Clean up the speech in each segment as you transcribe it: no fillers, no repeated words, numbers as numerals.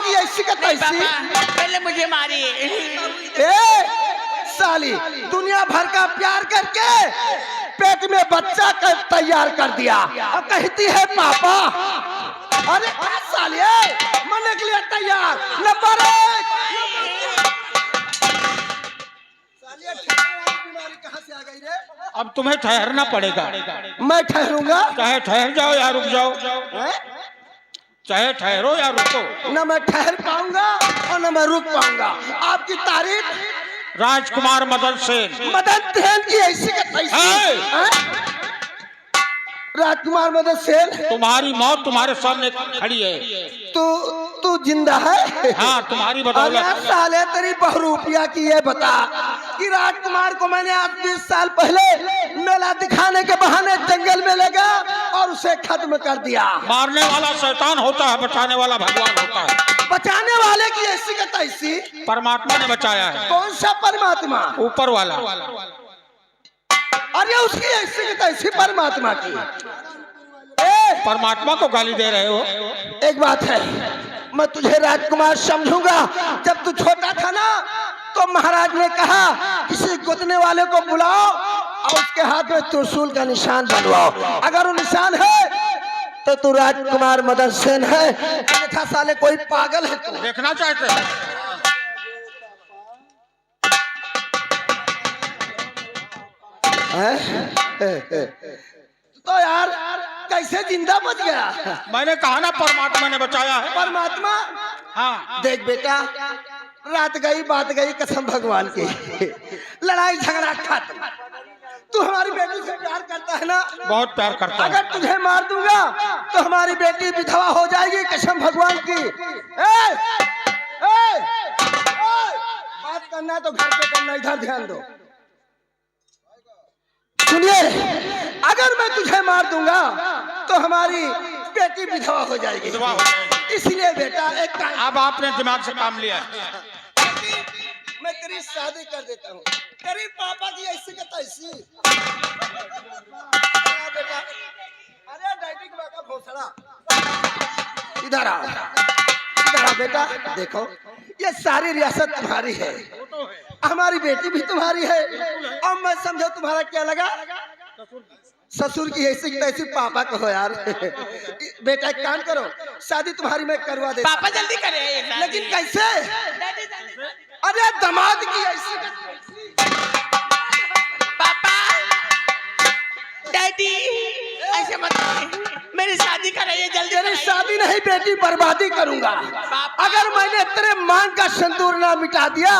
की ऐसी का तैसी। पहले मुझे मारी। ए साली, दुनिया भर का प्यार करके पेट में बच्चा कर तैयार कर दिया और कहती है पापा। अरे क्या साली है, मरने के लिए तैयार। नंबर 1 साली, बीमारी कहाँ से आ गई रे? अब तुम्हें ठहरना पड़ेगा। मैं ठहरूंगा? चाहे ठहर जाओ या रुक जाओ, चाहे ठहरो या रुको। न मैं ठहर पाऊंगा और न मैं रुक पाऊंगा। आपकी तारीफ राजकुमार मदन सेन। मदन सेन की ऐसी का तैसी। राजकुमार मदन सेन, तुम्हारी मौत तुम्हारे सामने खड़ी है। तू जिंदा है? हाँ, तुम्हारी अरे बदौलत। साले तेरी बहुरूपिया की ये बता कि राजकुमार को मैंने आज 20 साल पहले मेला दिखाने के बहाने जंगल में ले गया और उसे खत्म कर दिया। मारने वाला शैतान होता है, बचाने वाला भगवान होता है। बचाने वाले की ऐसी का तैसी? परमात्मा ने बचाया है। कौन सा परमात्मा? ऊपर वाला। अरे उसकी ऐसी की तैसी परमात्मा की। परमात्मा को गाली दे रहे हो? एक बात है, मैं तुझे राजकुमार समझूंगा। जब तू छोटा था ना तो महाराज ने कहा किसी गुदने वाले को बुलाओ और उसके हाथ में त्रिशूल का निशान बनवाओ। अगर वो निशान है तो तू राजकुमार मदन सेन है, अन्यथा साले कोई पागल है तू। देखना चाहते हैं? तो यार कैसे जिंदा बच गया? मैंने कहा ना परमात्मा ने बचाया है। परमात्मा? हाँ। देख बेटा, रात गई बात गई, कसम भगवान की। लड़ाई झगड़ा खत्म। तू हमारी बेटी से प्यार करता है ना? बहुत प्यार करता है। अगर तुझे मार दूंगा तो हमारी बेटी विधवा हो जाएगी, कसम भगवान की। ए, बात करना है तो घर पे करना, इधर ध्यान दो। सुनिए, अगर मैं तुझे मार दूंगा तो हमारी बेटी विधवा हो जाएगी। इसलिए बेटा एक काम, अब आपने दिमाग से काम लिया। मैं तेरी शादी कर देता हूँ। तेरी पापा की ऐसी का तैसी। बेटा, अरे डाइटिंग का भोसड़ा, इधर आ, इधर आ बेटा। देखो ये सारी रियासत तुम्हारी है, हमारी बेटी भी तुम्हारी है। अब मैं समझो तुम्हारा क्या लगा? ससुर की ऐसी की तैसी पापा को हो यार। बेटा एक काम करो, शादी तुम्हारी मैं करवा देता। पापा जल्दी करे। लेकिन कैसे? अरे दामाद की ऐसी। पापा, डैडी, ऐसे मत मेरी शादी कराइए जल्दी। तेरी शादी नहीं, बेटी बर्बादी करूंगा। अगर मैंने तेरे मांग का सिंदूर ना मिटा दिया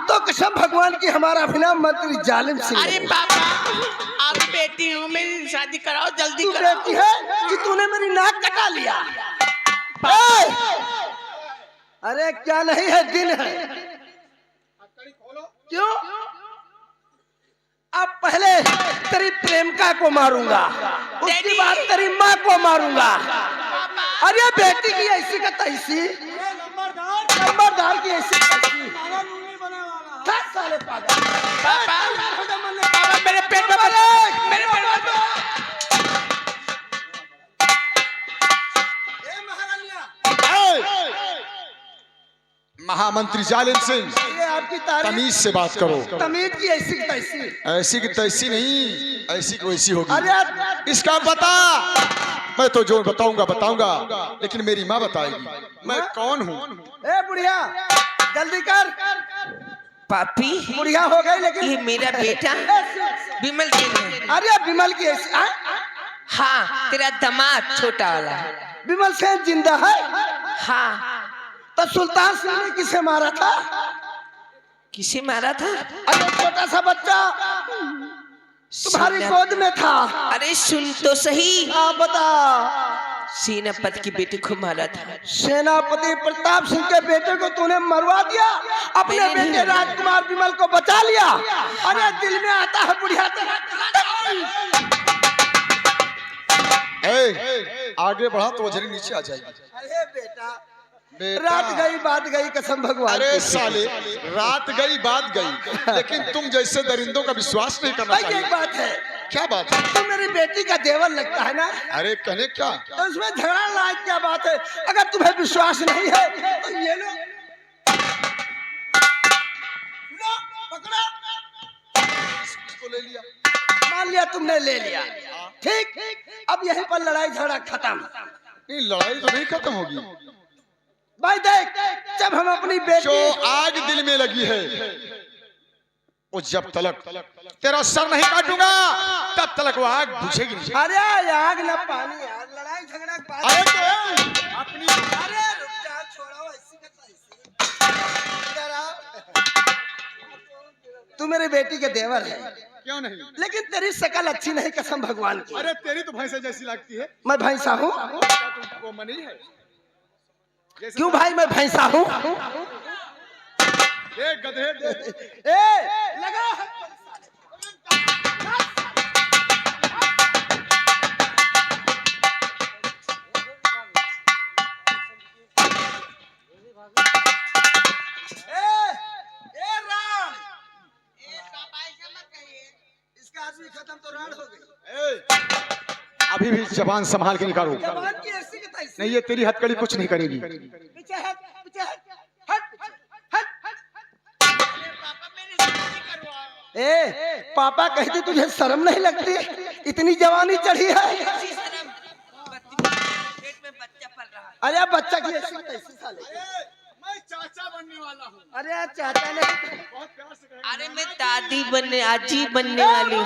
तो कसम भगवान की हमारा अभिनव मंत्री जालिम सिंह। अरे पापा, आप बेटी हूँ, मेरी शादी कराओ जल्दी। तू कराओ। बेटी है कि तूने मेरी नाक कटा लिया? अरे क्या नहीं है, दिन है। क्यों? अब पहले तेरी प्रेमिका को मारूंगा, उसके बाद तेरी माँ को मारूंगा। अरे बेटी की ऐसी का तैसी, नंबरदार की ऐसी तैसी। साले पागल। पापा, मेरे पेट में मेरे पेट में। महामंत्री जालिम सिंह, ये आपकी तारीफ। तमीज से बात करो। तमीज की ऐसी की तैसी। ऐसी की तैसी नहीं, ऐसी की वैसी होगी। अरे इसका पता मैं तो जो बताऊंगा, लेकिन मेरी माँ बताएगी मैं कौन हूँ। ए बुढ़िया जल्दी कर। पापी, बुढ़िया हो गई लेकिन ये मेरा बेटा विमल सिंह है। अरे विमल की ऐसी। हाँ, तेरा दामाद छोटा वाला। विमल सेन जिंदा है? हाँ। तो सुल्तान सिंह ने किसे मारा था? किसे मारा था? अरे छोटा सा बच्चा तुम्हारी गोद में था। अरे सुन तो सही। आप बता। सेनापति की बेटी को मारा था। सेनापति प्रताप सिंह के बेटे को तूने मरवा दिया, अपने बेटे राजकुमार विमल को बचा लिया। अरे दिल में आता है बुढ़िया तेरा। आगे बढ़ा तो वजरी नीचे आ जाएगी। अरे बेटा, रात गई बात गई, कसम भगवान। अरे साले, रात गई बात गई, लेकिन तुम जैसे दरिंदों का विश्वास नहीं करना चाहिए। एक बात है। क्या बात है? तुम मेरी बेटी का देवर लगता है ना? अरे कहने क्या, तो उसमें झगड़ा लायक क्या बात है? अगर तुम्हें विश्वास नहीं है तो ये ले लिया। ठीक, अब यहीं पर लड़ाई झगड़ा खत्म। नहीं, लड़ाई तो नहीं खत्म होगी। भाई देख, जब हम अपनी जो बेटी आग दिल में लगी है वो जब तलक तेरा सर नहीं काटूंगा तब तलक वो आग बुझेगी नहीं। अरे आग न पानी यार, लड़ाई झगड़ा के बाद अरे तो अपनी अरे रुक जा, छोड़ो ऐसी का तैसी। इधर आओ। तू मेरी बेटी के देवर है, क्यों नहीं? लेकिन तेरी शकल अच्छी नहीं, कसम भगवान की। अरे तेरी तो भैंसा जैसी लगती है। मैं भैंसा हूँ? वो मनी है। क्यों भाई मैं भैंसा हूँ? देख गधे देख। ए लगा खत्म तो राड हो गई। अभी भी जबान संभाल के निकालो। जवान की ऐसी की तैसी। नहीं, ये तेरी हथकड़ी कुछ नहीं करेगी। पीछे हट, पीछे हट, हट, हट, हट। ए पापा कहते तुझे शर्म नहीं लगती? इतनी जवानी चढ़ी है। पेट में बच्चा पल रहा है। अरे बच्चा की ऐसी की तैसी साले। मैं चाचा बनने वाला हूँ। अरे चाचा ने बहुत प्यार से कहेंगे। अरे मैं दादी बनने, आजी बनने वाली हूँ।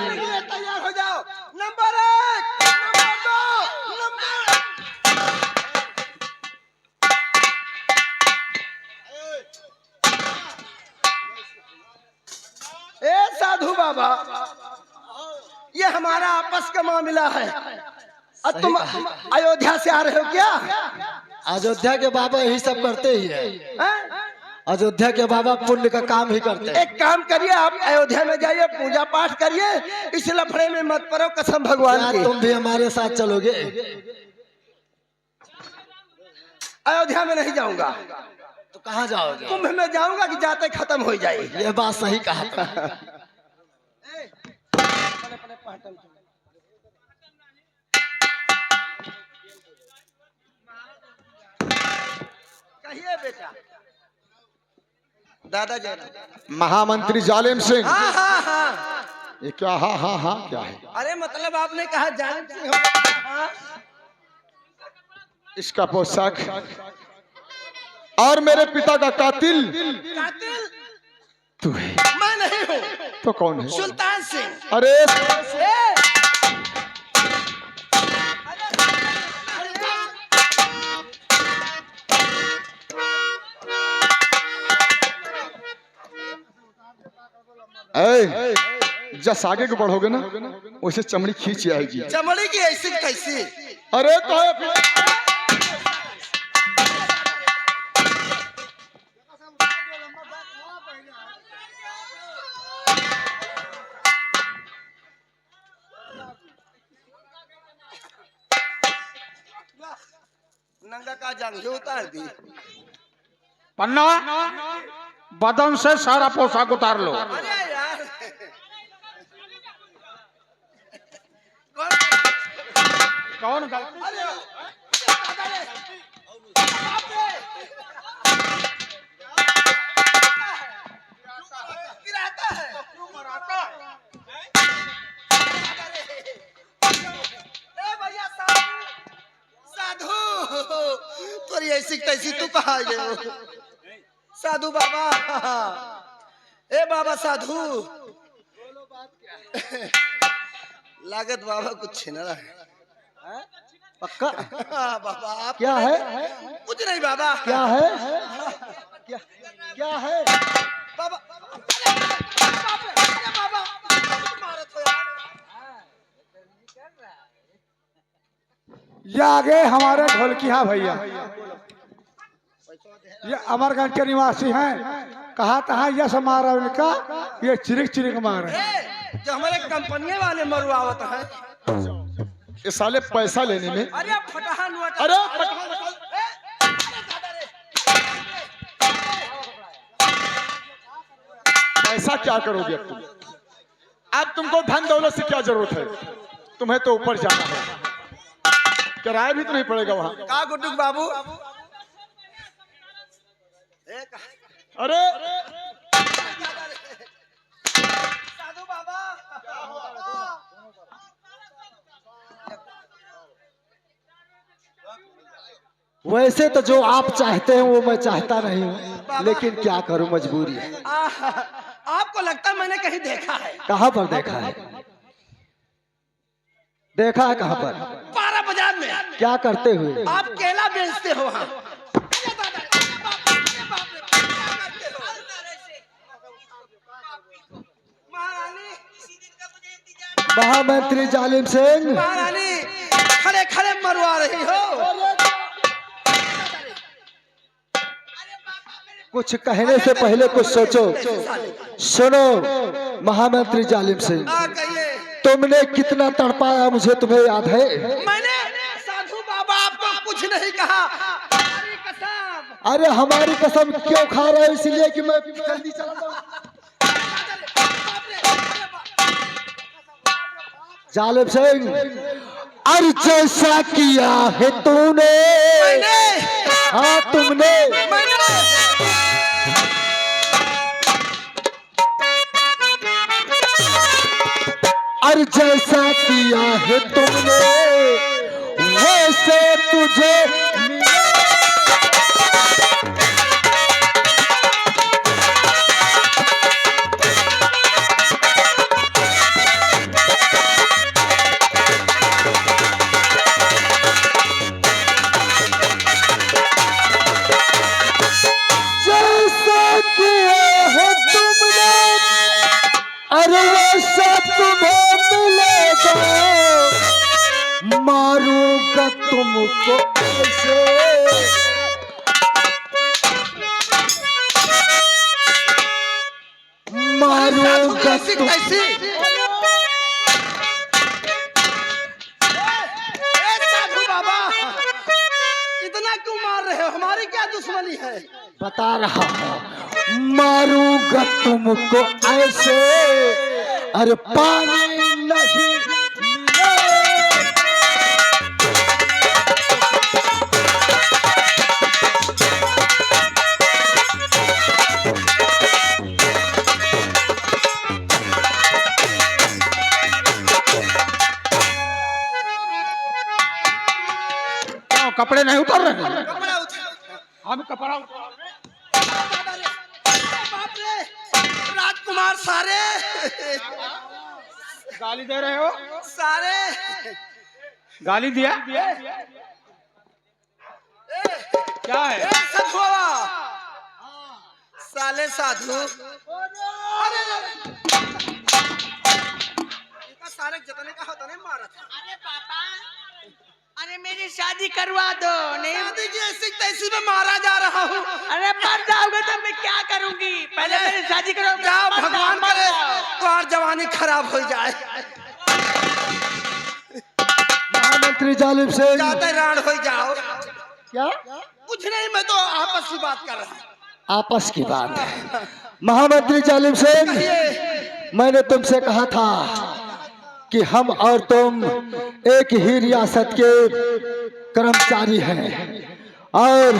तैयार हो जाओ। नंबर 1, नंबर 2, नंबर ए साधु बाबा, ये हमारा आपस का मामला है। अब तुम अयोध्या से आ रहे हो क्या? अयोध्या के बाबा यही सब करते ही है। हैं? अयोध्या के बाबा पुण्य का काम ही करते हैं। एक काम करिए, आप अयोध्या में जाइए, पूजा पाठ करिए, इस लफड़े में मत पड़ो, कसम भगवान क्या की। तुम भी हमारे साथ चलोगे? अयोध्या में नहीं जाऊंगा, तो कहाँ जाओगे? कुंभ में जाऊंगा कि जाते खत्म हो जाए। ये बात सही कहा तुमने। कहिए बेटा। दादाजी महामंत्री जालिम सिंह। हाँ हाँ हाँ। ये क्या? हाँ हाँ हाँ क्या है? अरे मतलब आपने कहा जान सिंह। हाँ? इसका पोशाक और मेरे पिता का कातिल कातिल तू है। मैं नहीं हूँ, तो कौन है? सुल्तान सिंह। अरे ए! ए, जस आगे को बढ़ोगे ना वैसे चमड़ी खींच आएगी। चमड़ी की ऐसी तैसी। अरे तो नंगा का जंग उतार दी। पन्ना, बदन से सारा पोशाक उतार लो। अरे यार कौन गलती? अरे गिराता है। ए भैया साधु, तोरी ऐसी तैसी तू कहाँ गए हो? साधु बाबा, ए बाबा साधु। लागत बाबा कुछ छिनरा है। पक्का? बाबा आप क्या है? कुछ नहीं बाबा। क्या है? क्या है? बाबा अरे बाबा मारत हो यार। ये आगे हमारे ढोलकिया भैया, ये अमरगंज के निवासी हैं। कहा तहा यश मारा उनका, ये चिरिक चिरिक मारे। जो हमारे कंपनी वाले मरुआवत है। ये साले पैसा लेने में। अरे फटाहा नुआ। अरे पैसा क्या करोगे अब तुम? अब तुमको धन दौलत से क्या जरूरत है? तुम्हें तो ऊपर जाना है, किराया भी तो नहीं पड़ेगा वहां। का गुड्डू बाबू? अरे साधु बाबा वैसे तो जो आप चाहते हैं वो मैं चाहता नहीं हूँ, लेकिन क्या करूँ, मजबूरी है। आपको लगता है मैंने कहीं देखा है? कहाँ पर देखा है? देखा है कहाँ पर? पारा बाजार में। क्या करते हुए? आप केला बेचते हो वहाँ? महामंत्री जालिम सिंह, महारानी खड़े खड़े मरवा रही हो। कुछ कहने से पहले कुछ सोचो। सुनो महामंत्री जालिम सिंह, कहिए। तुमने कितना तड़पाया मुझे तुम्हें याद है? मैंने साधु बाबा आपको कुछ नहीं कहा। हमारी कसम। अरे हमारी कसम क्यों खा रहे हो? इसलिए कि मैं जल्दी चला जाऊं। जालिम सिंह, अरे जैसा किया है तूने, हाँ तुमने, अरे जैसा किया है तुमने वैसे तुझे मिले। अरे वैसा तुम्हें मिलेगा, मारूंगा तुमको ऐसे, मारूंगा कैसी? साधु बाबा इतना क्यों मार रहे हो? हमारी क्या दुश्मनी है? बता रहा हूँ, मारूंगा तुमको ऐसे, अरे पानी नहीं मिले। कपड़े नहीं उतर रहे हैं? कपड़ा उठा। हम कपड़ा बाप रे, राजकुमार सारे गाली दे रहे हो? सारे गाली दिया? क्या है? साधु साले साधु। अरे सारे जतने का होता नहीं मारा था। अरे पापा, अरे मेरी शादी करवा दो। नहीं शादी की ऐसी तैसी में मारा जा रहा हूँ। अरे मर जाओगे तो मैं क्या करूंगी? पहले मेरी शादी करो। क्या भगवान करे तुम्हारी जवानी खराब हो जाए। महामंत्री जालिम सिंह, जाते राण हो जाओ। क्या? कुछ नहीं, मैं तो आपस की बात कर रहा हूँ। आपस की बात है। महामंत्री जालिम सिंह, मैंने तुमसे कहा था कि हम और तुम एक ही रियासत के कर्मचारी हैं, और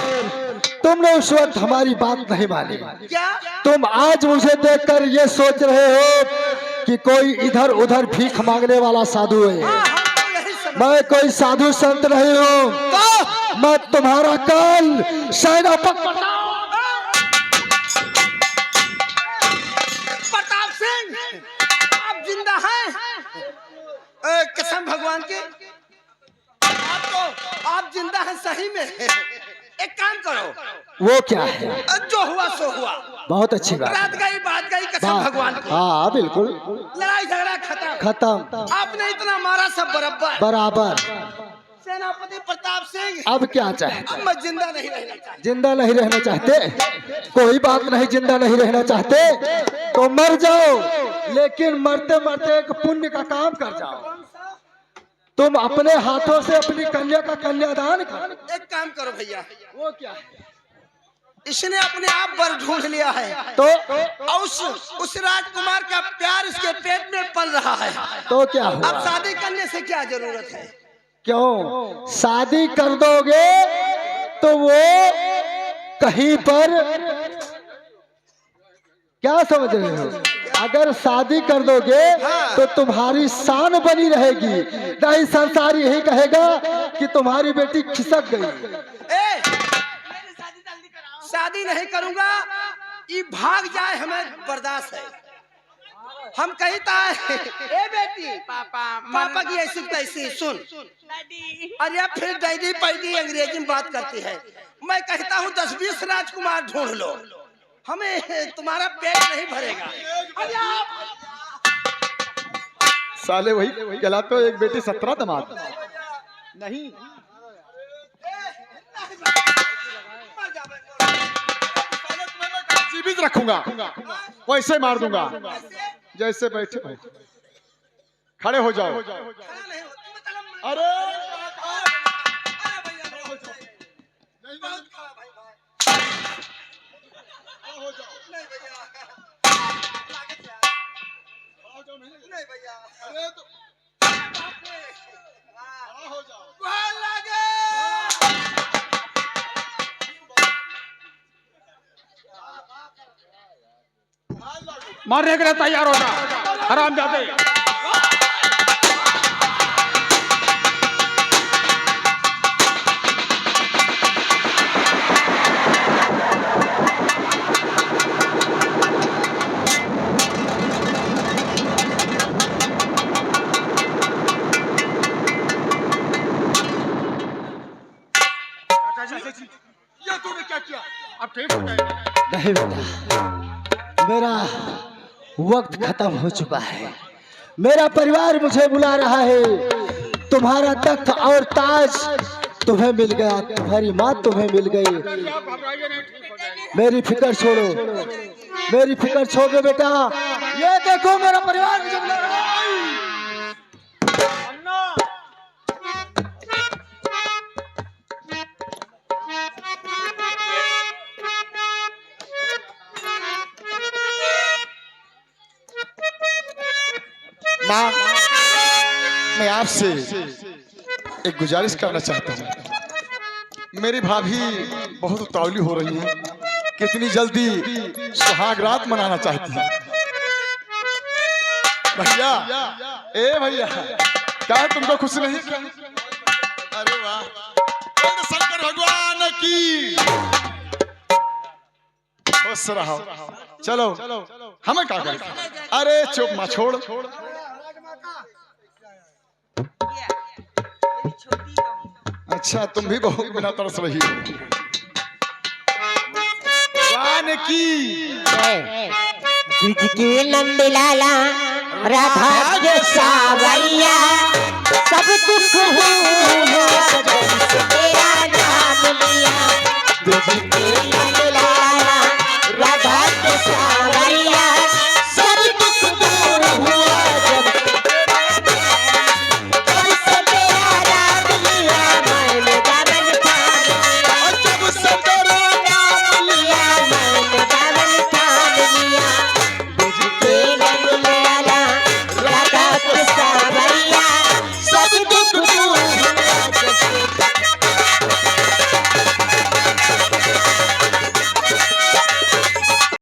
तुमने उस वक्त हमारी बात नहीं मानी। क्या? तुम आज मुझे देखकर ये सोच रहे हो कि कोई इधर उधर भीख मांगने वाला साधु है। यही समझ। मैं कोई साधु संत नहीं हूँ। तो मैं तुम्हारा कल सेनापति प्रताप सिंह, आप जिंदा हैं? कसम भगवान की, आप जिंदा हैं सही में। एक काम करो। वो क्या है? जो हुआ सो हुआ। बहुत अच्छी बात है। रात गई बात गई, कसम भगवान की। हाँ बिल्कुल, लड़ाई झगड़ा खत्म। खत्म, आपने इतना मारा सब बराबर। बराबर। सेनापति प्रताप सिंह, अब क्या चाहते? अब मैं जिंदा नहीं रहना चाहता। जिंदा नहीं रहना चाहते? कोई बात नहीं, जिंदा नहीं रहना चाहते तो मर जाओ, लेकिन मरते मरते एक पुण्य का काम कर जाओ। तुम अपने हाथों से अपनी कन्या का कन्यादान करो। एक काम करो भैया, वो क्या है? इसने अपने आप बर ढूंढ लिया है, तो और उस राजकुमार का प्यार इसके पेट में पल रहा है। तो क्या अब हुआ? शादी करने से क्या जरूरत है? क्यों? शादी कर दोगे तो वो कहीं पर, क्या समझ रहे हो? अगर शादी कर दोगे तो तुम्हारी शान बनी रहेगी, नहीं संसार यही कहेगा कि तुम्हारी बेटी खिसक गई। शादी नहीं करूंगा, ये भाग जाए हमें बर्दाश्त है। हम कहता है ए बेटी पापा की ऐसी तैसी सुन। अरे फिर डैडी पैडी अंग्रेजी में बात करती है। मैं कहता हूँ 10-20 राजकुमार ढूंढ लो, हमें तुम्हारा पेट नहीं भरेगा। अरे साले वही कहलाते हो, एक बेटी 17 दामाद। नहीं जीवित रखूंगा, वैसे मार दूंगा जैसे बैठे हो। खड़े हो जाओ। अरे नहीं भैया, अरे तो हो जाओ। मारने के लिए तैयार हो जा हरामजादे। ये तूने क्या किया? अब ठीक हो जाएगा। नहीं बेटा, मेरा वक्त खत्म हो चुका है। मेरा परिवार मुझे बुला रहा है। तुम्हारा तख्त और ताज तुम्हें मिल गया, तुम्हारी माँ तुम्हें मिल गई। मेरी फिक्र छोड़ो, मेरी फिक्र छोड़ दो बेटा। ये देखो मेरा परिवार मुझे बुला रहा है। माँ, मैं आपसे एक गुजारिश करना चाहता हूँ। मेरी भाभी बहुत उतावली हो रही है, कितनी जल्दी सुहाग रात मनाना चाहती है। भैया, ए भैया, क्या तुमको खुशी नहीं? अरे वाह, शंकर भगवान की खुश रहो। चलो हमें क्या करें? अरे चुप माँ, छोड़। अच्छा, तुम भी बहुत बिना तरस रही हो। भगवान की ब्रिज के नंद लाला राधा के सावरिया, सब दुख हो तेरा नाम लिया। ब्रिज के